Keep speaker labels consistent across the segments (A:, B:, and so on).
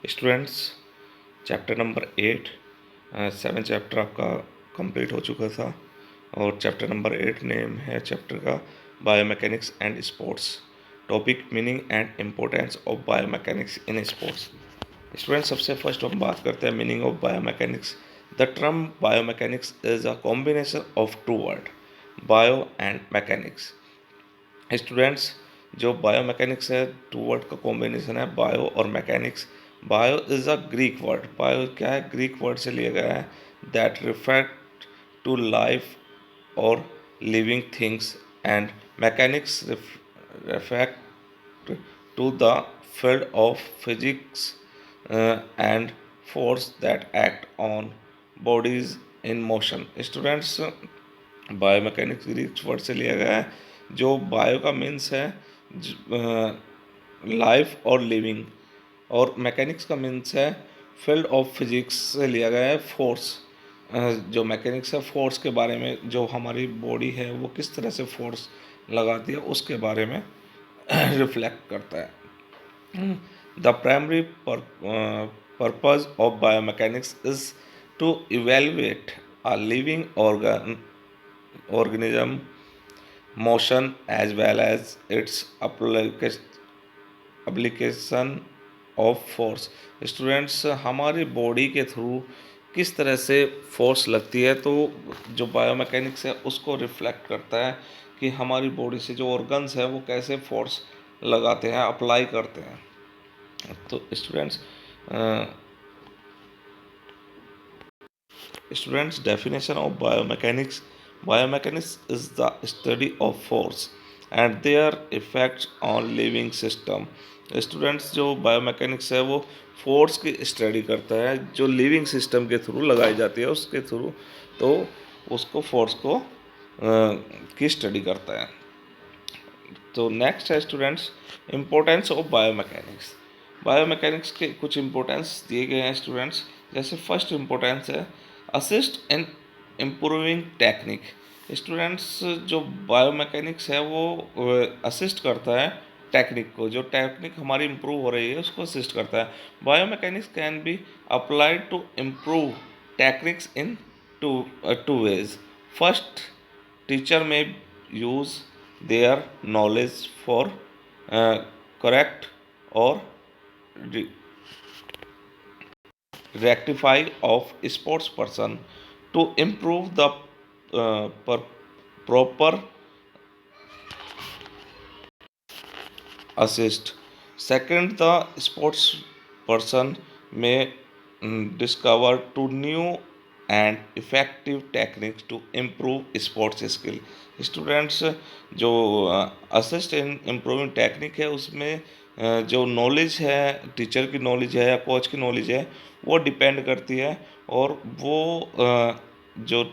A: Students, chapter number 8 7 chapter आपका complete हो चुका था और चैप्टर नंबर 8 नेम है चैप्टर का biomechanics and sports. Topic meaning and importance of biomechanics in sports. Students, सबसे फर्स्ट हम बात करते हैं meaning of biomechanics. The term biomechanics is a combination of two word, bio and mechanics. Students, जो biomechanics है two word का combination है, bio और mechanics. Bio is a Greek word. Bio क्या है? ग्रीक वर्ड से लिया गया है। दैट रिफेक्ट टू लाइफ और living things and mechanics refer to the field of physics and force that act on bodies in motion. Students, biomechanics Greek word से लिया गया है। जो बायो का मीन्स है लाइफ और लिविंग, और मैकेनिक्स का मीन्स है फील्ड ऑफ फिजिक्स से लिया गया है फोर्स। जो मैकेनिक्स है फोर्स के बारे में, जो हमारी बॉडी है वो किस तरह से फोर्स लगाती है उसके बारे में रिफ्लेक्ट करता है। The primary purpose of biomechanics is to evaluate a living organism motion as well as its application of force। Students, हमारी बॉडी के थ्रू किस तरह से फोर्स लगती है, तो जो बायोमैकेनिक्स है उसको रिफ्लेक्ट करता है कि हमारी बॉडी से जो ऑर्गन्स है वो कैसे फोर्स लगाते हैं, अप्लाई करते हैं। तो students, definition of biomechanics. Biomechanics is the study of force and there effects on living system. Students, जो बायोमैकेनिक्स है वो फोर्स की स्टडी करता है जो लिविंग सिस्टम के थ्रू लगाई जाती है उसके थ्रू, तो उसको फोर्स को की स्टडी करता है। तो नेक्स्ट है students, importance of biomechanics. Biomechanics के कुछ इम्पोर्टेंस दिए गए हैं स्टूडेंट्स। जैसे फर्स्ट इम्पोर्टेंस है assist in improving technique. Students, जो बायोमैकेनिक्स है वो असिस्ट करता है टेक्निक को, जो टेक्निक हमारी इम्प्रूव हो रही है उसको असिस्ट करता है। Biomechanics can be applied to improve techniques in two ways. First, teacher में use their knowledge for correct or rectify of sports person to improve the proper assist. Second, the sports person may discover two new and effective techniques to improve sports skill। Students, जो assist in improving technique है उसमें जो knowledge है, teacher की knowledge है या coach की knowledge है, वो डिपेंड करती है और वो जो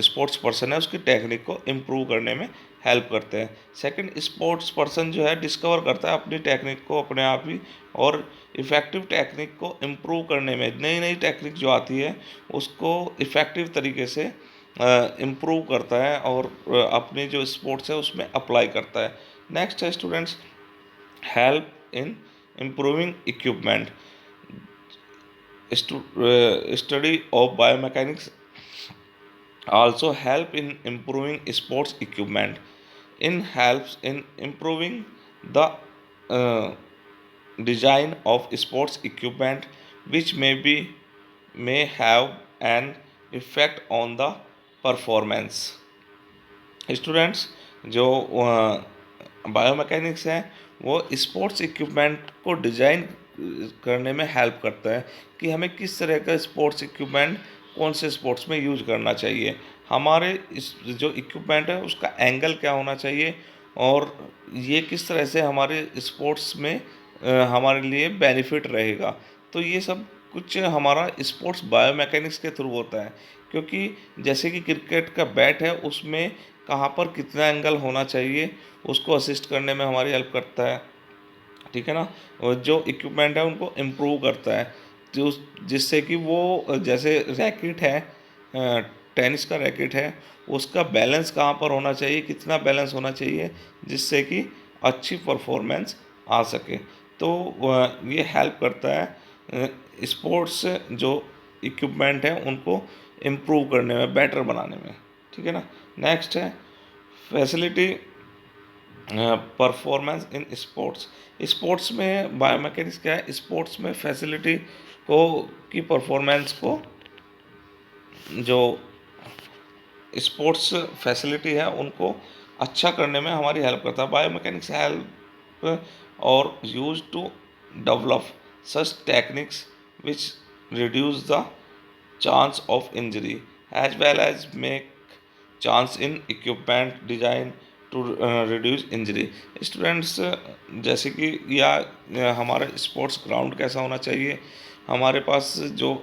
A: स्पोर्ट्स पर्सन है उसकी टेक्निक को इम्प्रूव करने में हेल्प करते हैं। सेकंड, स्पोर्ट्स पर्सन जो है डिस्कवर करता है अपनी टेक्निक को अपने आप ही, और इफ़ेक्टिव टेक्निक को इम्प्रूव करने में नई नई टेक्निक जो आती है उसको इफ़ेक्टिव तरीके से इम्प्रूव करता है और अपने जो स्पोर्ट्स है उसमें अप्लाई करता है। नेक्स्ट है students, help in improving equipment. Study of biomechanics also help in improving sports equipment. In helps in improving the uh, design of sports equipment which may have an effect on the performance। Students, जो biomechanics है वो sports equipment को design करने में help करता है कि हमें किस तरह का स्पोर्ट्स इक्विपमेंट कौन से स्पोर्ट्स में यूज करना चाहिए, हमारे इस जो इक्विपमेंट है उसका एंगल क्या होना चाहिए और ये किस तरह से हमारे स्पोर्ट्स में हमारे लिए बेनिफिट रहेगा। तो ये सब कुछ हमारा स्पोर्ट्स बायोमैकेनिक्स के थ्रू होता है, क्योंकि जैसे कि क्रिकेट का बैट है उसमें कहाँ पर कितना एंगल होना चाहिए उसको असिस्ट करने में हमारी हेल्प करता है, ठीक है ना। और जो इक्विपमेंट है उनको इम्प्रूव करता है जो जिससे कि वो जैसे रैकेट है, टेनिस का रैकेट है, उसका बैलेंस कहाँ पर होना चाहिए, कितना बैलेंस होना चाहिए जिससे कि अच्छी परफॉर्मेंस आ सके। तो ये हेल्प करता है स्पोर्ट्स जो इक्विपमेंट है उनको इम्प्रूव करने में, बेटर बनाने में, ठीक है ना। नेक्स्ट है facility performance in sports. Sports में बायोमैकेनिक्स क्या है, स्पोर्ट्स में फैसिलिटी को की परफॉर्मेंस को, जो स्पोर्ट्स फैसिलिटी है उनको अच्छा करने में हमारी हेल्प करता है। बायोमैकेनिक्स हेल्प और use to develop such techniques which reduce the chance of injury as well as make chance in equipment design to reduce injury. Students, जैसे कि या हमारा स्पोर्ट्स ग्राउंड कैसा होना चाहिए, हमारे पास जो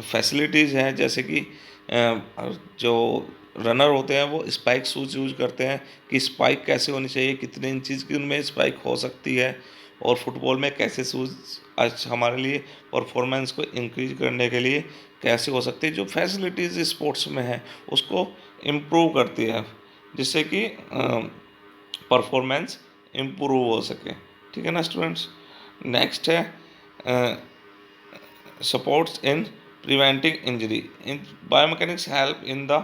A: फैसिलिटीज़ हैं, जैसे कि जो रनर होते हैं वो स्पाइक शूज़ यूज करते हैं कि स्पाइक कैसे होनी चाहिए, कितने इंचज़ की उनमें स्पाइक हो सकती है, और फुटबॉल में कैसे शूज़ आज हमारे लिए परफॉर्मेंस को इंक्रीज करने के लिए कैसे हो सकती है। जो फैसिलिटीज़ स्पोर्ट्स में है उसको इम्प्रूव करती है, जिससे कि परफॉर्मेंस इम्प्रूव हो सके, ठीक है ना स्टूडेंट्स। नेक्स्ट है supports in preventing injury. In biomechanics help in the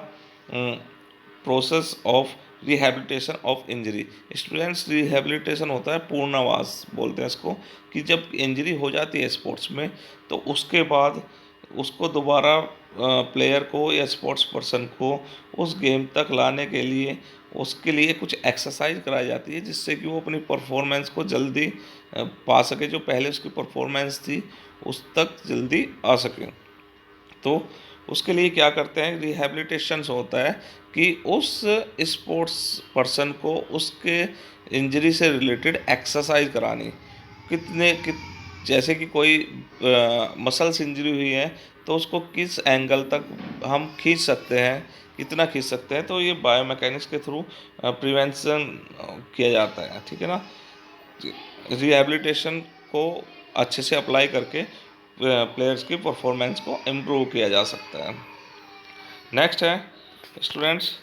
A: process of rehabilitation of injury. Students, rehabilitation होता है पूर्णावास बोलते हैं इसको, कि जब इंजरी हो जाती है स्पोर्ट्स में तो उसके बाद उसको दोबारा प्लेयर को या स्पोर्ट्स पर्सन को उस गेम तक लाने के लिए उसके लिए कुछ एक्सरसाइज कराई जाती है, जिससे कि वो अपनी परफॉर्मेंस को जल्दी पा सके, जो पहले उसकी परफॉर्मेंस थी उस तक जल्दी आ सके। तो उसके लिए क्या करते हैं, रिहेबिलिटेशंस होता है कि उस स्पोर्ट्स पर्सन को उसके इंजरी से रिलेटेड एक्सरसाइज करानी। जैसे कि कोई मसल्स इंजरी हुई है तो उसको किस एंगल तक हम खींच सकते हैं, कितना खींच सकते हैं, तो ये बायोमैकेनिक्स के थ्रू प्रिवेंशन किया जाता है, ठीक है ना। रिहेबिलिटेशन को अच्छे से अप्लाई करके प्लेयर्स की परफॉर्मेंस को इम्प्रूव किया जा सकता है। नेक्स्ट है students,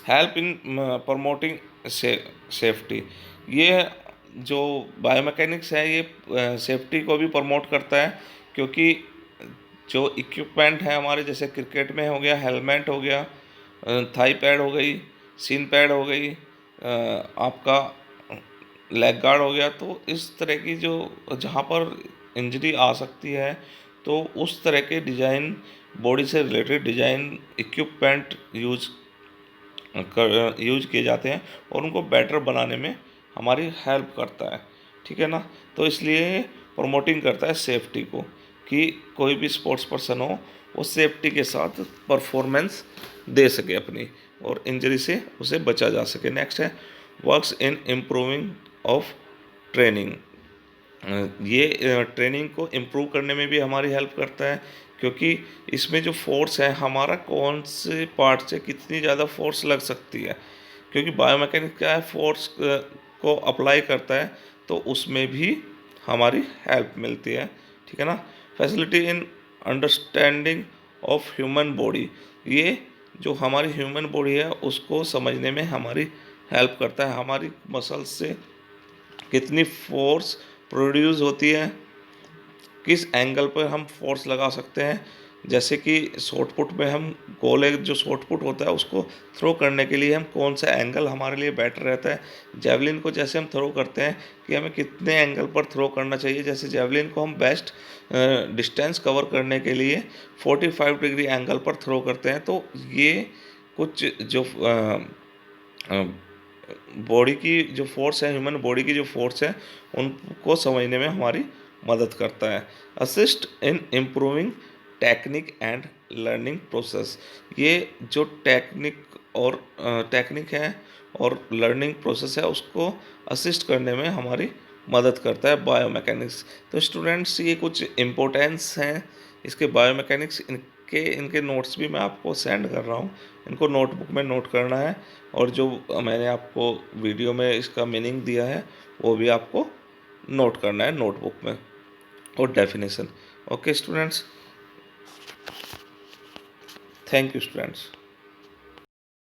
A: help in promoting safety. ये जो बायोमैकेनिक्स है ये सेफ्टी को भी प्रमोट करता है, क्योंकि जो इक्विपमेंट है हमारे, जैसे क्रिकेट में हो गया हेलमेट हो गया, थाई पैड हो गई, सीन पैड हो गई, आपका लेग गार्ड हो गया, तो इस तरह की जो जहाँ पर इंजरी आ सकती है तो उस तरह के डिज़ाइन, बॉडी से रिलेटेड डिज़ाइन इक्विपमेंट यूज किए जाते हैं और उनको बेटर बनाने में हमारी हेल्प करता है, ठीक है ना। तो इसलिए प्रमोटिंग करता है सेफ्टी को, कि कोई भी स्पोर्ट्स पर्सन हो वो सेफ्टी के साथ परफॉर्मेंस दे सके अपनी, और इंजरी से उसे बचा जा सके। नेक्स्ट है works in improving of training. ये ट्रेनिंग को इम्प्रूव करने में भी हमारी हेल्प करता है, क्योंकि इसमें जो फोर्स है हमारा कौन से पार्ट से कितनी ज़्यादा फोर्स लग सकती है, क्योंकि बायोमैकेनिक्स क्या है, फोर्स को अप्लाई करता है, तो उसमें भी हमारी हेल्प मिलती है, ठीक है ना। Facility in understanding of human body. ये जो हमारी ह्यूमन बॉडी है उसको समझने में हमारी हेल्प करता है, हमारी मसल्स से कितनी फोर्स प्रोड्यूस होती है, किस एंगल पर हम फोर्स लगा सकते हैं। जैसे कि शॉट पुट में हम गोले जो शॉट पुट होता है उसको थ्रो करने के लिए हम कौन सा एंगल हमारे लिए बेटर रहता है। जेवलिन को जैसे हम थ्रो करते हैं कि हमें कितने एंगल पर थ्रो करना चाहिए, जैसे जेवलिन को हम बेस्ट डिस्टेंस कवर करने के लिए 45 डिग्री एंगल पर थ्रो करते हैं। तो ये कुछ जो बॉडी की जो फोर्स है, ह्यूमन बॉडी की जो फोर्स है, उनको समझने में हमारी मदद करता है। Assist in improving technique and learning process. ये जो टेक्निक है और लर्निंग प्रोसेस है उसको असिस्ट करने में हमारी मदद करता है बायोमैकेनिक्स। तो स्टूडेंट्स, ये कुछ इम्पोर्टेंस हैं इसके बायोमैकेनिक्स, इनके नोट्स भी मैं आपको सेंड कर रहा हूँ, इनको नोटबुक में नोट करना है, और जो मैंने आपको वीडियो में इसका मीनिंग दिया है वो भी आपको नोट करना है नोटबुक में, और definition. Okay students, thank you students.